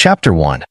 Chapter 1.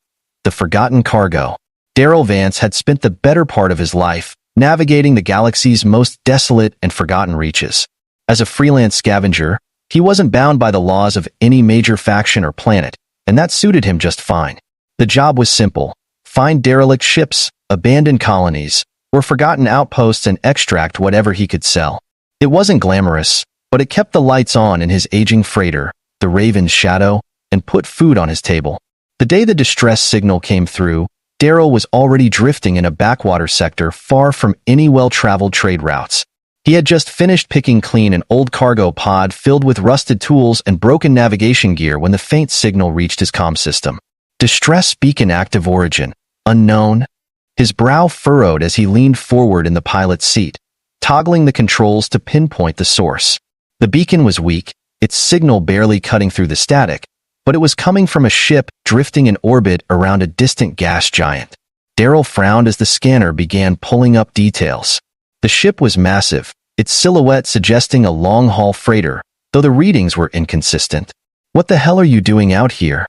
The Forgotten Cargo. Daryl Vance had spent the better part of his life navigating the galaxy's most desolate and forgotten reaches. As a freelance scavenger, he wasn't bound by the laws of any major faction or planet, and that suited him just fine. The job was simple: find derelict ships, abandoned colonies, or forgotten outposts and extract whatever he could sell. It wasn't glamorous, but it kept the lights on in his aging freighter, the Raven's Shadow, and put food on his table. The day the distress signal came through, Daryl was already drifting in a backwater sector far from any well-traveled trade routes. He had just finished picking clean an old cargo pod filled with rusted tools and broken navigation gear when the faint signal reached his comm system. Distress beacon active origin. Unknown. His brow furrowed as he leaned forward in the pilot's seat, toggling the controls to pinpoint the source. The beacon was weak, its signal barely cutting through the static, but it was coming from a ship drifting in orbit around a distant gas giant. Daryl frowned as the scanner began pulling up details. The ship was massive, its silhouette suggesting a long-haul freighter, though the readings were inconsistent. "What the hell are you doing out here?"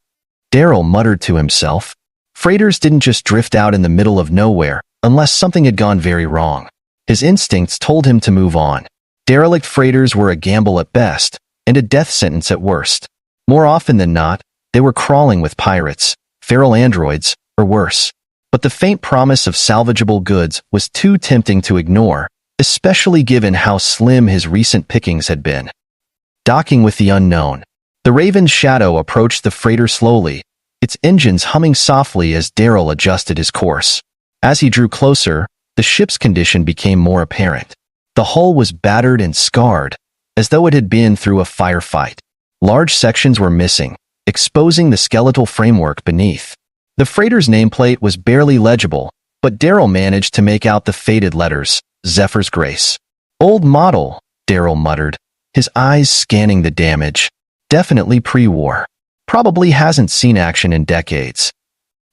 Daryl muttered to himself. Freighters didn't just drift out in the middle of nowhere, unless something had gone very wrong. His instincts told him to move on. Derelict freighters were a gamble at best, and a death sentence at worst. More often than not, they were crawling with pirates, feral androids, or worse. But the faint promise of salvageable goods was too tempting to ignore, especially given how slim his recent pickings had been. Docking with the unknown. The Raven's Shadow approached the freighter slowly, its engines humming softly as Daryl adjusted his course. As he drew closer, the ship's condition became more apparent. The hull was battered and scarred, as though it had been through a firefight. Large sections were missing, exposing the skeletal framework beneath. The freighter's nameplate was barely legible, but Daryl managed to make out the faded letters, Zephyr's Grace. "Old model," Daryl muttered, his eyes scanning the damage. "Definitely pre-war. Probably hasn't seen action in decades."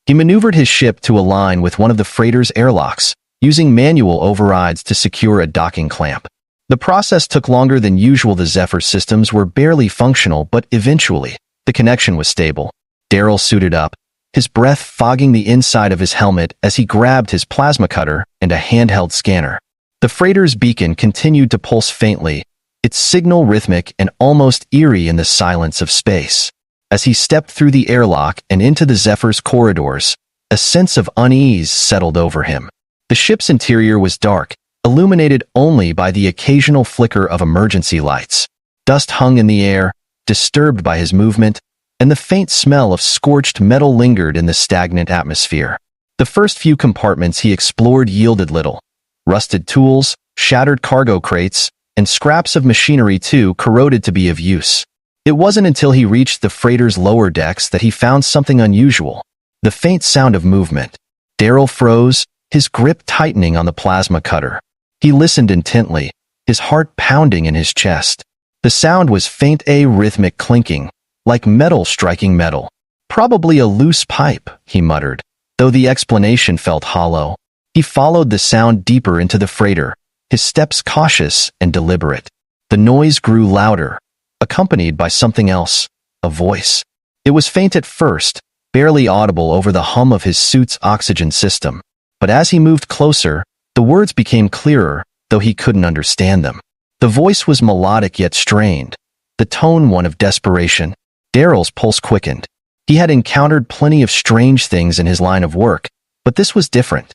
He maneuvered his ship to align with one of the freighter's airlocks, using manual overrides to secure a docking clamp. The process took longer than usual. The Zephyr systems were barely functional, but eventually, the connection was stable. Daryl suited up, his breath fogging the inside of his helmet as he grabbed his plasma cutter and a handheld scanner. The freighter's beacon continued to pulse faintly, its signal rhythmic and almost eerie in the silence of space. As he stepped through the airlock and into the Zephyr's corridors, a sense of unease settled over him. The ship's interior was dark, illuminated only by the occasional flicker of emergency lights. Dust hung in the air, disturbed by his movement, and the faint smell of scorched metal lingered in the stagnant atmosphere. The first few compartments he explored yielded little. Rusted tools, shattered cargo crates, and scraps of machinery too corroded to be of use. It wasn't until he reached the freighter's lower decks that he found something unusual: the faint sound of movement. Daryl froze, his grip tightening on the plasma cutter. He listened intently, his heart pounding in his chest. The sound was faint, a rhythmic clinking, like metal striking metal. "Probably a loose pipe," he muttered, though the explanation felt hollow. He followed the sound deeper into the freighter, his steps cautious and deliberate. The noise grew louder, accompanied by something else, a voice. It was faint at first, barely audible over the hum of his suit's oxygen system. But as he moved closer, the words became clearer, though he couldn't understand them. The voice was melodic yet strained, the tone one of desperation. Daryl's pulse quickened. He had encountered plenty of strange things in his line of work, but this was different.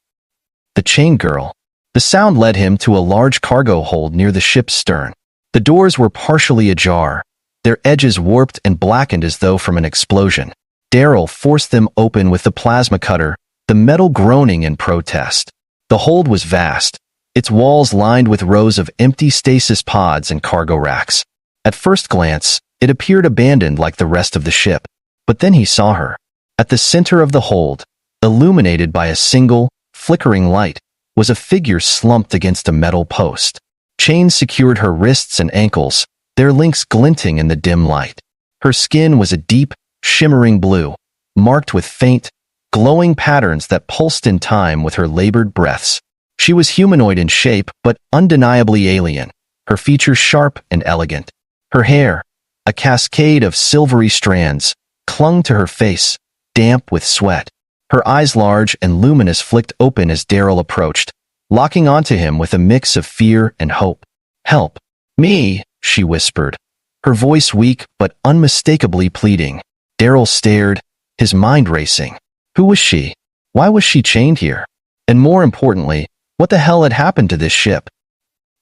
The chain girl. The sound led him to a large cargo hold near the ship's stern. The doors were partially ajar, their edges warped and blackened as though from an explosion. Daryl forced them open with the plasma cutter, the metal groaning in protest. The hold was vast, its walls lined with rows of empty stasis pods and cargo racks. At first glance, it appeared abandoned like the rest of the ship. But then he saw her. At the center of the hold, illuminated by a single, flickering light, was a figure slumped against a metal post. Chains secured her wrists and ankles, their links glinting in the dim light. Her skin was a deep, shimmering blue, marked with faint, glowing patterns that pulsed in time with her labored breaths. She was humanoid in shape, but undeniably alien, her features sharp and elegant. Her hair, a cascade of silvery strands, clung to her face, damp with sweat. Her eyes, large and luminous, flicked open as Daryl approached, locking onto him with a mix of fear and hope. "Help me," she whispered, her voice weak but unmistakably pleading. Daryl stared, his mind racing. Who was she? Why was she chained here? And more importantly, what the hell had happened to this ship?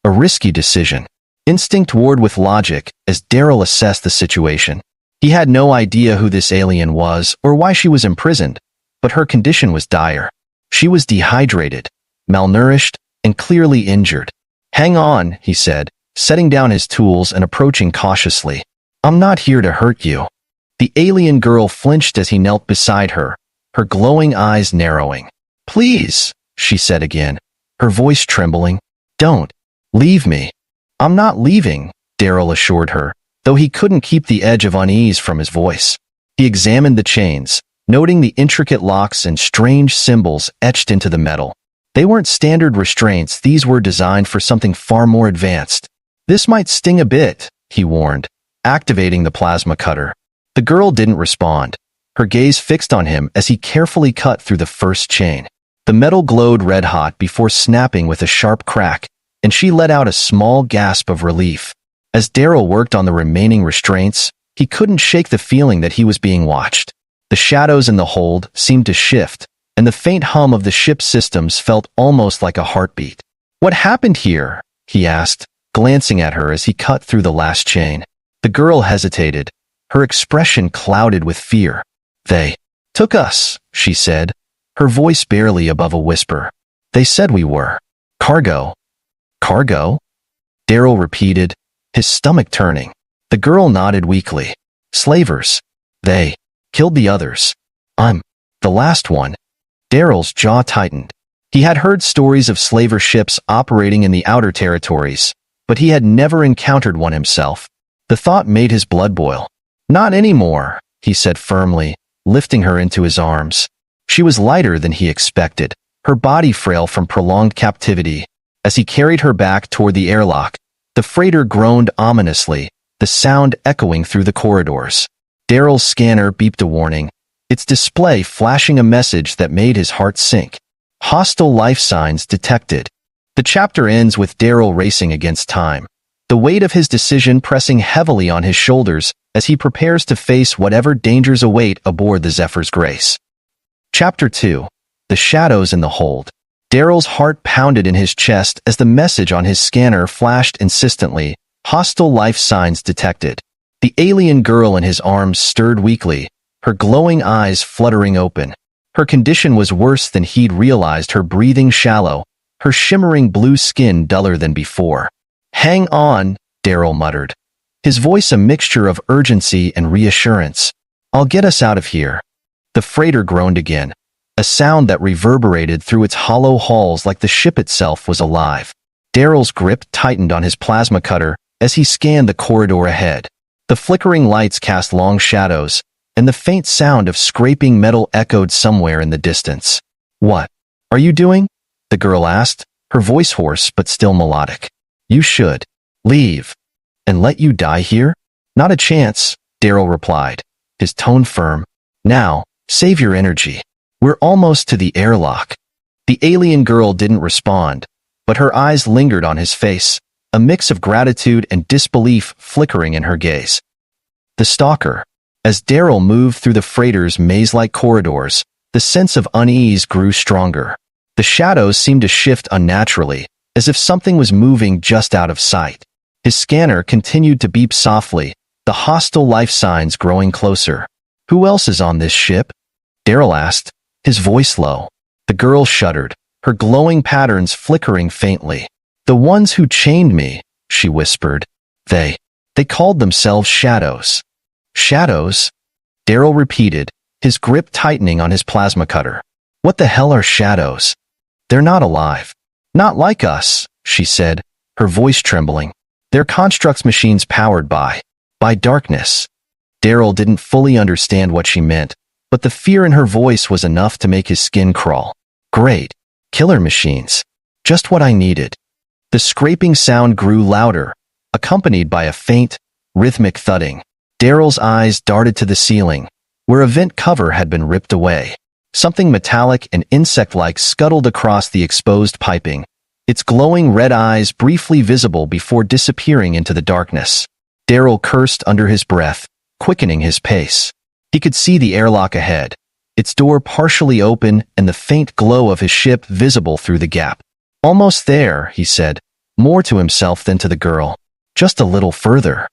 A risky decision. Instinct warred with logic as Daryl assessed the situation. He had no idea who this alien was or why she was imprisoned, but her condition was dire. She was dehydrated, malnourished, and clearly injured. "Hang on," he said, setting down his tools and approaching cautiously. "I'm not here to hurt you." The alien girl flinched as he knelt beside her, her glowing eyes narrowing. "Please," she said again, her voice trembling. "Don't leave me." "I'm not leaving," Daryl assured her, though he couldn't keep the edge of unease from his voice. He examined the chains, noting the intricate locks and strange symbols etched into the metal. They weren't standard restraints, these were designed for something far more advanced. "This might sting a bit," he warned, activating the plasma cutter. The girl didn't respond, her gaze fixed on him as he carefully cut through the first chain. The metal glowed red-hot before snapping with a sharp crack, and she let out a small gasp of relief. As Daryl worked on the remaining restraints, he couldn't shake the feeling that he was being watched. The shadows in the hold seemed to shift, and the faint hum of the ship's systems felt almost like a heartbeat. "What happened here?" he asked, glancing at her as he cut through the last chain. The girl hesitated, her expression clouded with fear. "They took us," she said, her voice barely above a whisper. "They said we were cargo." "Cargo?" Daryl repeated, his stomach turning. The girl nodded weakly. "Slavers. They killed the others. I'm the last one." Daryl's jaw tightened. He had heard stories of slaver ships operating in the outer territories, but he had never encountered one himself. The thought made his blood boil. "Not anymore," he said firmly, lifting her into his arms. She was lighter than he expected, her body frail from prolonged captivity. As he carried her back toward the airlock, the freighter groaned ominously, the sound echoing through the corridors. Daryl's scanner beeped a warning, its display flashing a message that made his heart sink. Hostile life signs detected. The chapter ends with Daryl racing against time, the weight of his decision pressing heavily on his shoulders as he prepares to face whatever dangers await aboard the Zephyr's Grace. Chapter 2. The Shadows in the Hold. Daryl's heart pounded in his chest as the message on his scanner flashed insistently, "Hostile life signs detected." The alien girl in his arms stirred weakly, her glowing eyes fluttering open. Her condition was worse than he'd realized, her breathing shallow, her shimmering blue skin duller than before. "Hang on," Daryl muttered, his voice a mixture of urgency and reassurance. "I'll get us out of here." The freighter groaned again, a sound that reverberated through its hollow halls like the ship itself was alive. Daryl's grip tightened on his plasma cutter as he scanned the corridor ahead. The flickering lights cast long shadows, and the faint sound of scraping metal echoed somewhere in the distance. "What are you doing?" the girl asked, her voice hoarse but still melodic. "You should leave. And let you die here?" "Not a chance," Daryl replied, his tone firm. "Now, save your energy. We're almost to the airlock." The alien girl didn't respond, but her eyes lingered on his face, a mix of gratitude and disbelief flickering in her gaze. The stalker. As Daryl moved through the freighter's maze-like corridors, the sense of unease grew stronger. The shadows seemed to shift unnaturally, as if something was moving just out of sight. His scanner continued to beep softly, the hostile life signs growing closer. "Who else is on this ship?" Daryl asked, his voice low. The girl shuddered, her glowing patterns flickering faintly. "The ones who chained me," she whispered. They called themselves Shadows." "Shadows?" Daryl repeated, his grip tightening on his plasma cutter. "What the hell are shadows?" "They're not alive. Not like us," she said, her voice trembling. "They're constructs machines powered by darkness." Daryl didn't fully understand what she meant, but the fear in her voice was enough to make his skin crawl. "Great. Killer machines. Just what I needed." The scraping sound grew louder, accompanied by a faint, rhythmic thudding. Daryl's eyes darted to the ceiling, where a vent cover had been ripped away. Something metallic and insect-like scuttled across the exposed piping, its glowing red eyes briefly visible before disappearing into the darkness. Daryl cursed under his breath, quickening his pace. He could see the airlock ahead, its door partially open and the faint glow of his ship visible through the gap. "Almost there," he said, more to himself than to the girl. "Just a little further."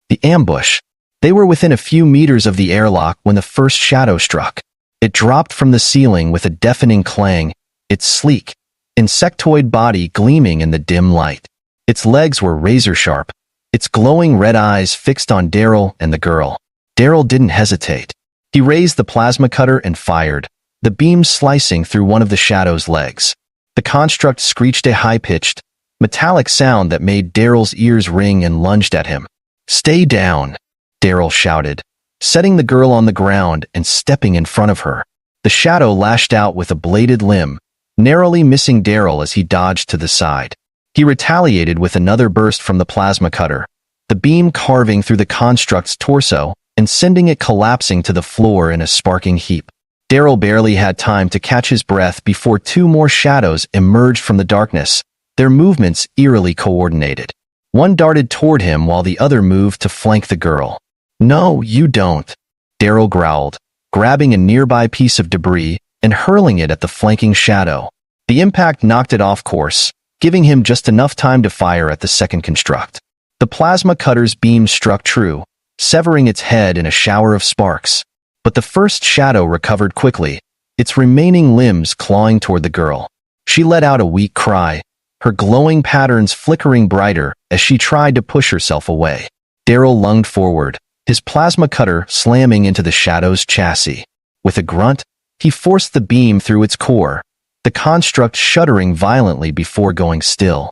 The ambush. They were within a few meters of the airlock when the first shadow struck. It dropped from the ceiling with a deafening clang, its sleek, insectoid body gleaming in the dim light. Its legs were razor-sharp, its glowing red eyes fixed on Daryl and the girl. Daryl didn't hesitate. He raised the plasma cutter and fired, the beam slicing through one of the shadow's legs. The construct screeched a high-pitched, metallic sound that made Daryl's ears ring and lunged at him. "Stay down," Daryl shouted, setting the girl on the ground and stepping in front of her. The shadow lashed out with a bladed limb, narrowly missing Daryl as he dodged to the side. He retaliated with another burst from the plasma cutter, the beam carving through the construct's torso and sending it collapsing to the floor in a sparking heap. Daryl barely had time to catch his breath before two more shadows emerged from the darkness, their movements eerily coordinated. One darted toward him while the other moved to flank the girl. "No, you don't," Daryl growled, grabbing a nearby piece of debris and hurling it at the flanking shadow. The impact knocked it off course, giving him just enough time to fire at the second construct. The plasma cutter's beam struck true, severing its head in a shower of sparks. But the first shadow recovered quickly, its remaining limbs clawing toward the girl. She let out a weak cry, her glowing patterns flickering brighter as she tried to push herself away. Daryl lunged forward, his plasma cutter slamming into the shadow's chassis. With a grunt, he forced the beam through its core, the construct shuddering violently before going still.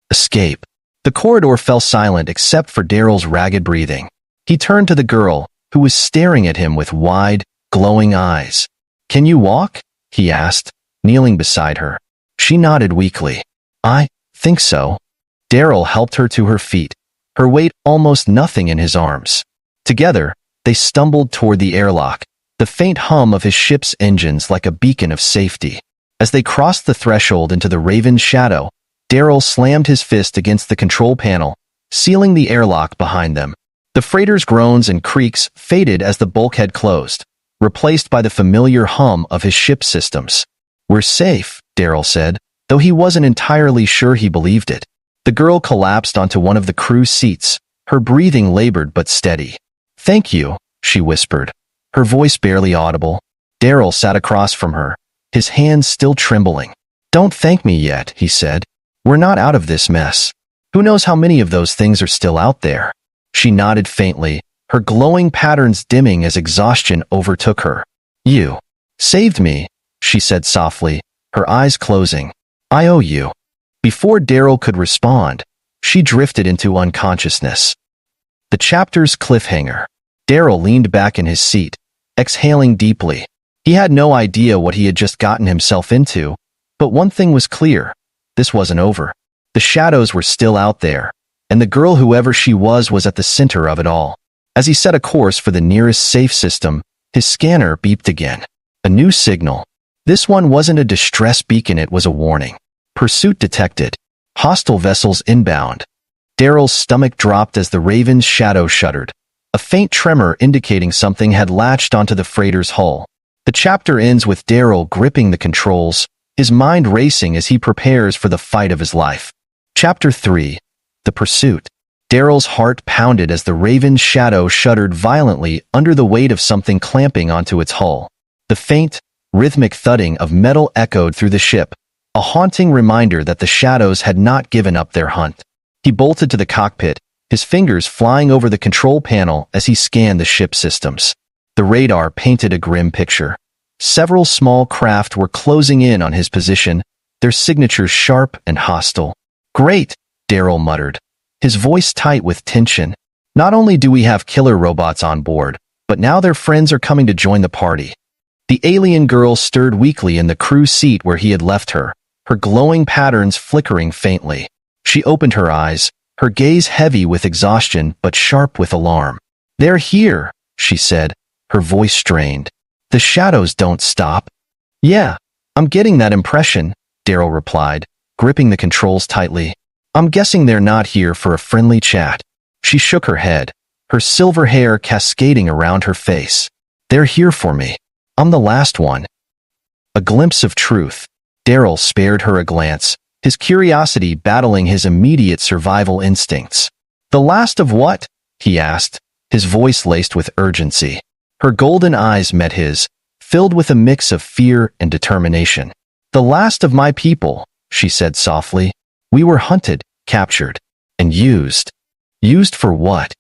Escape. The corridor fell silent except for Daryl's ragged breathing. He turned to the girl, who was staring at him with wide, glowing eyes. "Can you walk?" he asked, kneeling beside her. She nodded weakly. "I think so." Daryl helped her to her feet, her weight almost nothing in his arms. Together, they stumbled toward the airlock, the faint hum of his ship's engines like a beacon of safety. As they crossed the threshold into the Raven's shadow, Daryl slammed his fist against the control panel, sealing the airlock behind them. The freighter's groans and creaks faded as the bulkhead closed, replaced by the familiar hum of his ship's systems. "We're safe," Daryl said, though he wasn't entirely sure he believed it. The girl collapsed onto one of the crew's seats, her breathing labored but steady. "Thank you," she whispered, her voice barely audible. Daryl sat across from her, his hands still trembling. "Don't thank me yet," he said. "We're not out of this mess. Who knows how many of those things are still out there?" She nodded faintly, her glowing patterns dimming as exhaustion overtook her. "You saved me," she said softly, her eyes closing. "I owe you." Before Daryl could respond, she drifted into unconsciousness. The chapter's cliffhanger. Daryl leaned back in his seat, exhaling deeply. He had no idea what he had just gotten himself into, but one thing was clear. This wasn't over. The shadows were still out there, and the girl, whoever she was at the center of it all. As he set a course for the nearest safe system, his scanner beeped again. A new signal. This one wasn't a distress beacon, it was a warning. Pursuit detected. Hostile vessels inbound. Daryl's stomach dropped as the Raven's shadow shuddered, a faint tremor indicating something had latched onto the freighter's hull. The chapter ends with Daryl gripping the controls, his mind racing as he prepares for the fight of his life. Chapter 3. The Pursuit. Daryl's heart pounded as the Raven's shadow shuddered violently under the weight of something clamping onto its hull. The faint, rhythmic thudding of metal echoed through the ship, a haunting reminder that the shadows had not given up their hunt. He bolted to the cockpit, his fingers flying over the control panel as he scanned the ship systems. The radar painted a grim picture. Several small craft were closing in on his position, their signatures sharp and hostile. "Great," Daryl muttered, his voice tight with tension. "Not only do we have killer robots on board, but now their friends are coming to join the party." The alien girl stirred weakly in the crew seat where he had left her, her glowing patterns flickering faintly. She opened her eyes, her gaze heavy with exhaustion but sharp with alarm. "They're here," she said, her voice strained. The shadows don't stop. Yeah, I'm getting that impression, Daryl replied, gripping the controls tightly. I'm guessing they're not here for a friendly chat. She shook her head, her silver hair cascading around her face. They're here for me. I'm the last one. A glimpse of truth. Daryl spared her a glance, his curiosity battling his immediate survival instincts. The last of what? He asked, his voice laced with urgency. Her golden eyes met his, filled with a mix of fear and determination. The last of my people, she said softly. We were hunted, captured, and used. Used for what?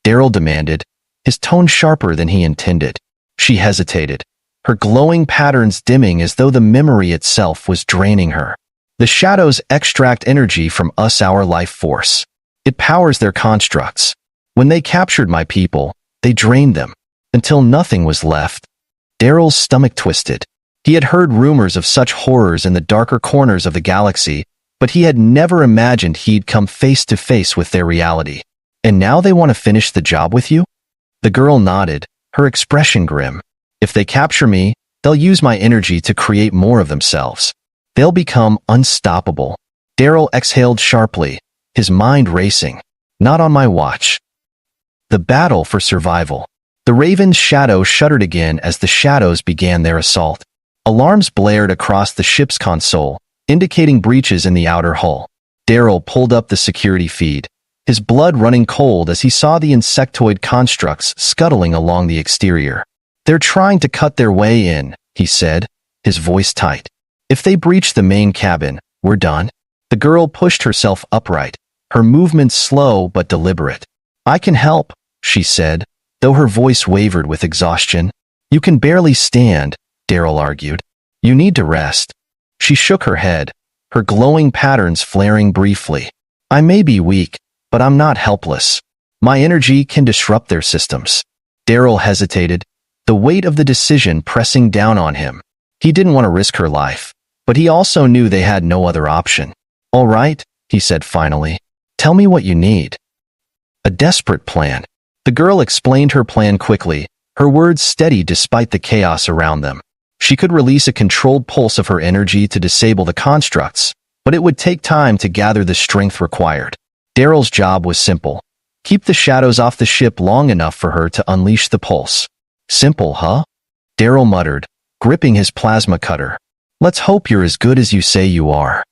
Daryl demanded, his tone sharper than he intended. She hesitated, her glowing patterns dimming as though the memory itself was draining her. The shadows extract energy from us, our life force. It powers their constructs. When they captured my people, they drained them, until nothing was left. Daryl's stomach twisted. He had heard rumors of such horrors in the darker corners of the galaxy, but he had never imagined he'd come face to face with their reality. And now they want to finish the job with you? The girl nodded, her expression grim. If they capture me, they'll use my energy to create more of themselves. They'll become unstoppable. Daryl exhaled sharply, his mind racing. Not on my watch. The battle for survival. The Raven's shadow shuddered again as the shadows began their assault. Alarms blared across the ship's console, indicating breaches in the outer hull. Daryl pulled up the security feed, his blood running cold as he saw the insectoid constructs scuttling along the exterior. They're trying to cut their way in, he said, his voice tight. If they breach the main cabin, we're done. The girl pushed herself upright, her movements slow but deliberate. I can help, she said, though her voice wavered with exhaustion. You can barely stand, Daryl argued. You need to rest. She shook her head, her glowing patterns flaring briefly. I may be weak, but I'm not helpless. My energy can disrupt their systems. Daryl hesitated, the weight of the decision pressing down on him. He didn't want to risk her life, but he also knew they had no other option. All right, he said finally. Tell me what you need. A desperate plan. The girl explained her plan quickly, her words steady despite the chaos around them. She could release a controlled pulse of her energy to disable the constructs, but it would take time to gather the strength required. Daryl's job was simple. Keep the shadows off the ship long enough for her to unleash the pulse. Simple, huh? Daryl muttered, gripping his plasma cutter. Let's hope you're as good as you say you are.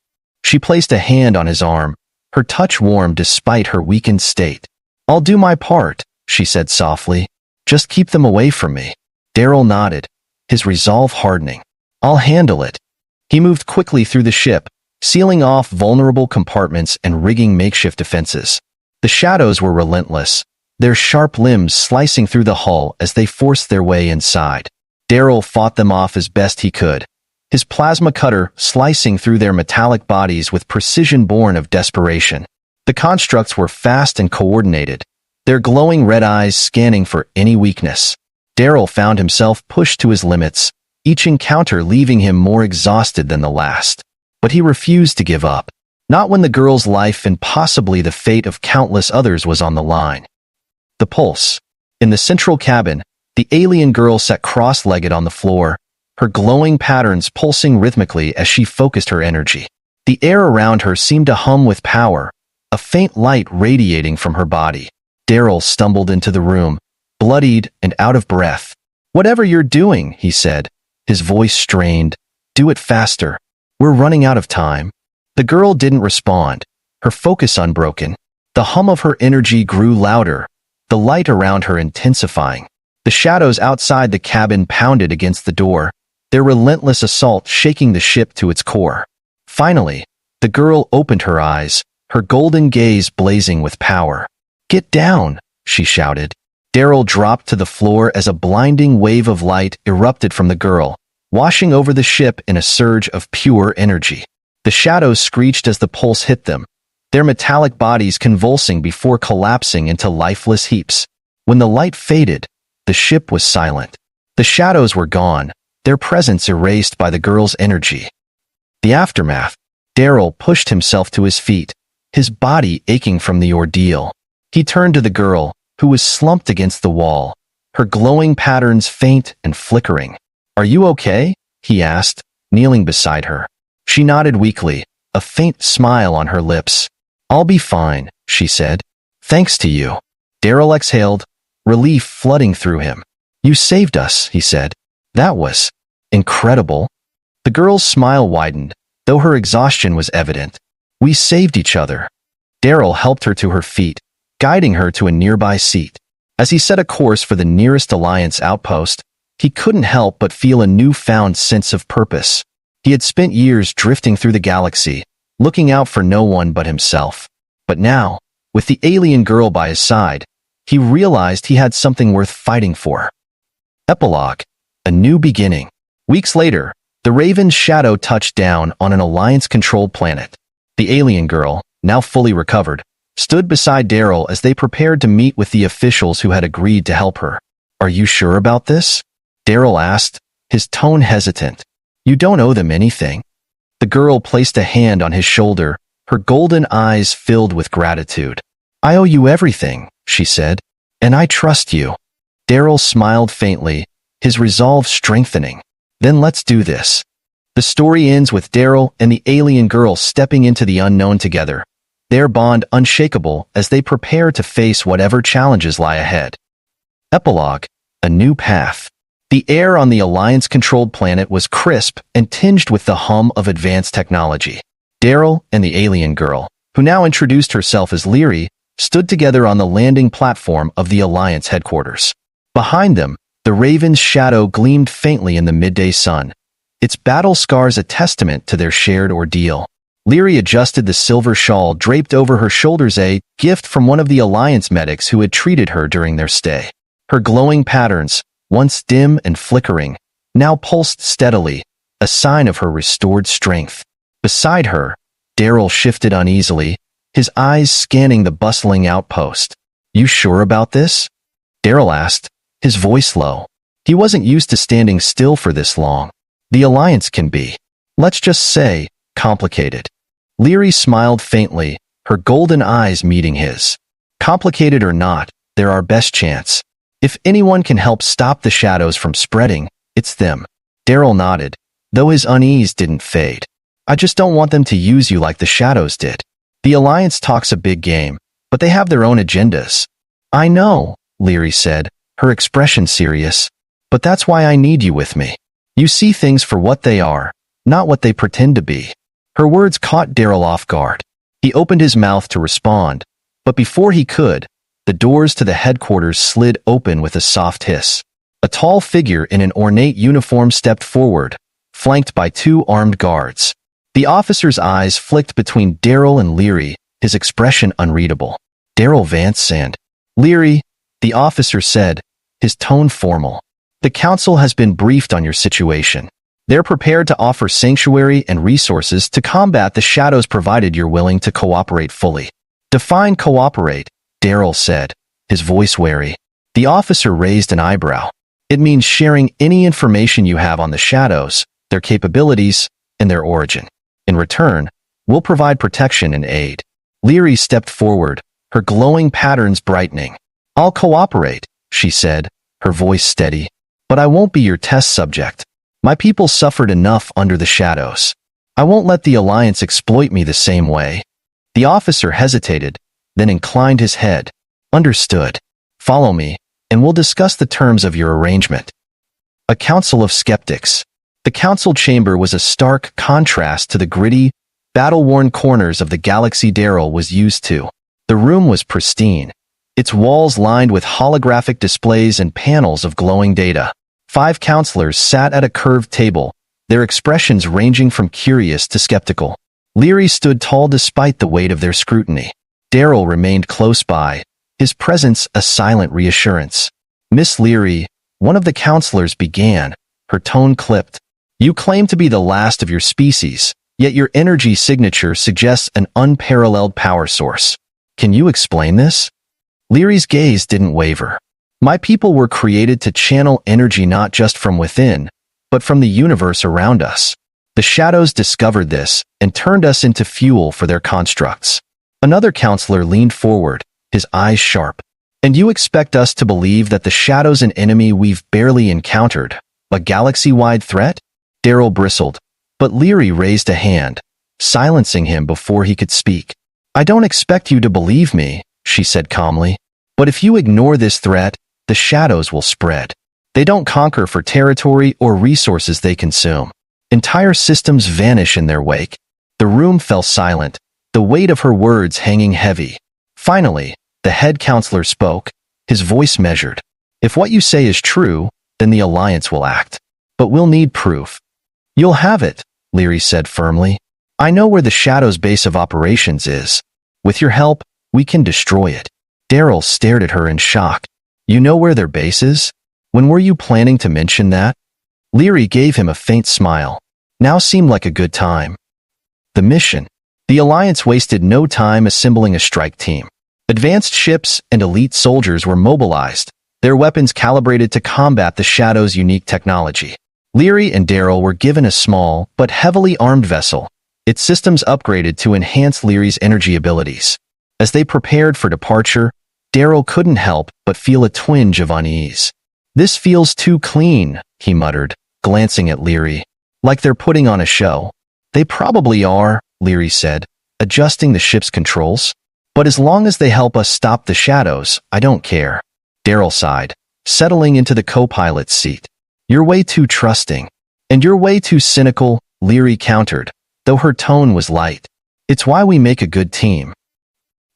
She placed a hand on his arm, her touch warm despite her weakened state. I'll do my part, she said softly. Just keep them away from me. Daryl nodded, his resolve hardening. I'll handle it. He moved quickly through the ship, sealing off vulnerable compartments and rigging makeshift defenses. The shadows were relentless, their sharp limbs slicing through the hull as they forced their way inside. Daryl fought them off as best he could, his plasma cutter slicing through their metallic bodies with precision born of desperation. The constructs were fast and coordinated, their glowing red eyes scanning for any weakness. Daryl found himself pushed to his limits, each encounter leaving him more exhausted than the last. But he refused to give up, not when the girl's life and possibly the fate of countless others was on the line. The pulse. In the central cabin, the alien girl sat cross-legged on the floor, her glowing patterns pulsing rhythmically as she focused her energy. The air around her seemed to hum with power, a faint light radiating from her body. Daryl stumbled into the room, bloodied and out of breath. Whatever you're doing, he said, his voice strained. Do it faster. We're running out of time. The girl didn't respond, her focus unbroken. The hum of her energy grew louder, the light around her intensifying. The shadows outside the cabin pounded against the door, their relentless assault shaking the ship to its core. Finally, the girl opened her eyes, her golden gaze blazing with power. Get down, she shouted. Daryl dropped to the floor as a blinding wave of light erupted from the girl, washing over the ship in a surge of pure energy. The shadows screeched as the pulse hit them, their metallic bodies convulsing before collapsing into lifeless heaps. When the light faded, the ship was silent. The shadows were gone, their presence erased by the girl's energy. The aftermath. Daryl pushed himself to his feet, his body aching from the ordeal. He turned to the girl, who was slumped against the wall, her glowing patterns faint and flickering. "Are you okay?" he asked, kneeling beside her. She nodded weakly, a faint smile on her lips. "I'll be fine," she said. "Thanks to you." Daryl exhaled, relief flooding through him. "You saved us," he said. "That was incredible." The girl's smile widened, though her exhaustion was evident. "We saved each other." Daryl helped her to her feet, guiding her to a nearby seat. As he set a course for the nearest Alliance outpost, he couldn't help but feel a newfound sense of purpose. He had spent years drifting through the galaxy, looking out for no one but himself. But now, with the alien girl by his side, he realized he had something worth fighting for. Epilogue: A New Beginning. Weeks later, the Raven's shadow touched down on an Alliance-controlled planet. The alien girl, now fully recovered, stood beside Daryl as they prepared to meet with the officials who had agreed to help her. "Are you sure about this?" Daryl asked, his tone hesitant. "You don't owe them anything." The girl placed a hand on his shoulder, her golden eyes filled with gratitude. "I owe you everything," she said, "and I trust you." Daryl smiled faintly, his resolve strengthening. "Then let's do this." The story ends with Daryl and the alien girl stepping into the unknown together, their bond unshakable as they prepare to face whatever challenges lie ahead. Epilogue: A New Path. The air on the Alliance-controlled planet was crisp and tinged with the hum of advanced technology. Daryl and the alien girl, who now introduced herself as Leary, stood together on the landing platform of the Alliance headquarters. Behind them, the Raven's shadow gleamed faintly in the midday sun, its battle scars a testament to their shared ordeal. Leary adjusted the silver shawl draped over her shoulders, a gift from one of the Alliance medics who had treated her during their stay. Her glowing patterns, once dim and flickering, now pulsed steadily, a sign of her restored strength. Beside her, Daryl shifted uneasily, his eyes scanning the bustling outpost. "You sure about this?" Daryl asked, his voice low. He wasn't used to standing still for this long. The Alliance can be, let's just say, complicated. Leary smiled faintly, her golden eyes meeting his. "Complicated or not, they're our best chance. If anyone can help stop the shadows from spreading, it's them." Daryl nodded, though his unease didn't fade. "I just don't want them to use you like the shadows did. The Alliance talks a big game, but they have their own agendas." "I know," Leary said, her expression serious. "But that's why I need you with me. You see things for what they are, not what they pretend to be." Her words caught Daryl off guard. He opened his mouth to respond, but before he could, the doors to the headquarters slid open with a soft hiss. A tall figure in an ornate uniform stepped forward, flanked by two armed guards. The officer's eyes flicked between Daryl and Leary, his expression unreadable. "Daryl Vance and Leary," the officer said, his tone formal. "The council has been briefed on your situation. They're prepared to offer sanctuary and resources to combat the shadows provided you're willing to cooperate fully." "Define cooperate," Daryl said, his voice wary. The officer raised an eyebrow. "It means sharing any information you have on the shadows, their capabilities, and their origin. In return, we'll provide protection and aid." Leary stepped forward, her glowing patterns brightening. "I'll cooperate," she said, her voice steady. "But I won't be your test subject. My people suffered enough under the shadows. I won't let the Alliance exploit me the same way." The officer hesitated, then inclined his head. "Understood. Follow me, and we'll discuss the terms of your arrangement." A council of skeptics. The council chamber was a stark contrast to the gritty, battle-worn corners of the galaxy Daryl was used to. The room was pristine, its walls lined with holographic displays and panels of glowing data. 5 counselors sat at a curved table, their expressions ranging from curious to skeptical. Leary stood tall despite the weight of their scrutiny. Daryl remained close by, his presence a silent reassurance. "Miss Leary," one of the counselors began, her tone clipped. "You claim to be the last of your species, yet your energy signature suggests an unparalleled power source. Can you explain this?" Leary's gaze didn't waver. "My people were created to channel energy not just from within, but from the universe around us. The shadows discovered this and turned us into fuel for their constructs." Another counselor leaned forward, his eyes sharp. And you expect us to believe that the shadow's an enemy we've barely encountered, a galaxy-wide threat? Daryl bristled, but Leary raised a hand, silencing him before he could speak. I don't expect you to believe me, she said calmly, but if you ignore this threat, the shadows will spread. They don't conquer for territory or resources they consume. Entire systems vanish in their wake. The room fell silent, the weight of her words hanging heavy. Finally, the head counselor spoke, his voice measured. If what you say is true, then the Alliance will act. But we'll need proof. You'll have it, Leary said firmly. I know where the Shadow's base of operations is. With your help, we can destroy it. Daryl stared at her in shock. You know where their base is? When were you planning to mention that? Leary gave him a faint smile. Now seemed like a good time. The mission. The Alliance wasted no time assembling a strike team. Advanced ships and elite soldiers were mobilized, their weapons calibrated to combat the Shadow's unique technology. Leary and Daryl were given a small but heavily armed vessel, its systems upgraded to enhance Leary's energy abilities. As they prepared for departure, Daryl couldn't help but feel a twinge of unease. This feels too clean, he muttered, glancing at Leary. Like they're putting on a show. They probably are, Leary said, adjusting the ship's controls. But as long as they help us stop the shadows, I don't care. Daryl sighed, settling into the co-pilot's seat. You're way too trusting. And you're way too cynical, Leary countered, though her tone was light. It's why we make a good team.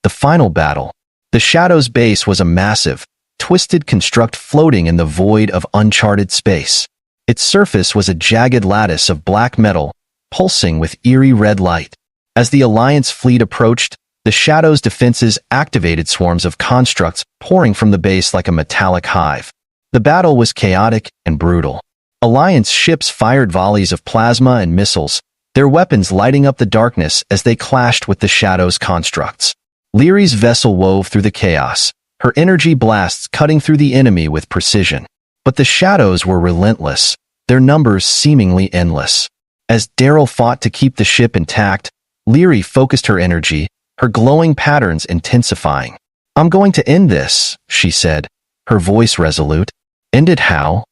The final battle. The Shadow's base was a massive, twisted construct floating in the void of uncharted space. Its surface was a jagged lattice of black metal, pulsing with eerie red light. As the Alliance fleet approached, the Shadow's defenses activated swarms of constructs pouring from the base like a metallic hive. The battle was chaotic and brutal. Alliance ships fired volleys of plasma and missiles, their weapons lighting up the darkness as they clashed with the Shadow's constructs. Leary's vessel wove through the chaos, her energy blasts cutting through the enemy with precision. But the Shadows were relentless, their numbers seemingly endless. As Daryl fought to keep the ship intact, Leary focused her energy, her glowing patterns intensifying. I'm going to end this, she said, her voice resolute. End it how?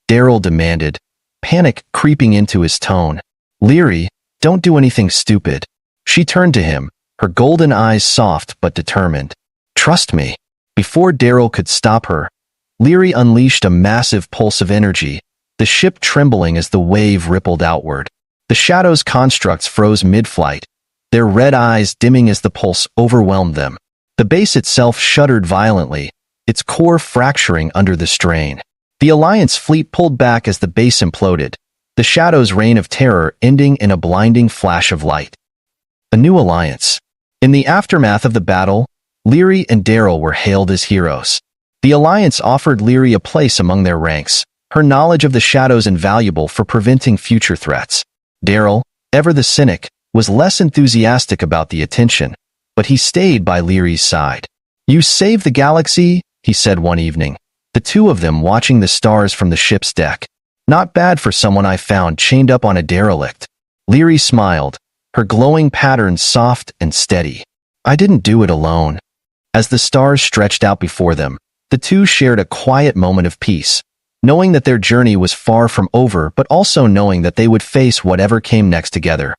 Daryl demanded, panic creeping into his tone. Leary, don't do anything stupid. She turned to him, her golden eyes soft but determined. Trust me. Before Daryl could stop her, Leary unleashed a massive pulse of energy, the ship trembling as the wave rippled outward. The Shadow's constructs froze mid-flight, their red eyes dimming as the pulse overwhelmed them. The base itself shuddered violently, its core fracturing under the strain. The Alliance fleet pulled back as the base imploded, the Shadow's reign of terror ending in a blinding flash of light. A new alliance. In the aftermath of the battle, Leary and Daryl were hailed as heroes. The Alliance offered Leary a place among their ranks, her knowledge of the Shadows invaluable for preventing future threats. Daryl, ever the cynic, was less enthusiastic about the attention, but he stayed by Leary's side. You saved the galaxy, he said one evening, the two of them watching the stars from the ship's deck. Not bad for someone I found chained up on a derelict. Leary smiled, her glowing patterns soft and steady. I didn't do it alone. As the stars stretched out before them, the two shared a quiet moment of peace, knowing that their journey was far from over but also knowing that they would face whatever came next together.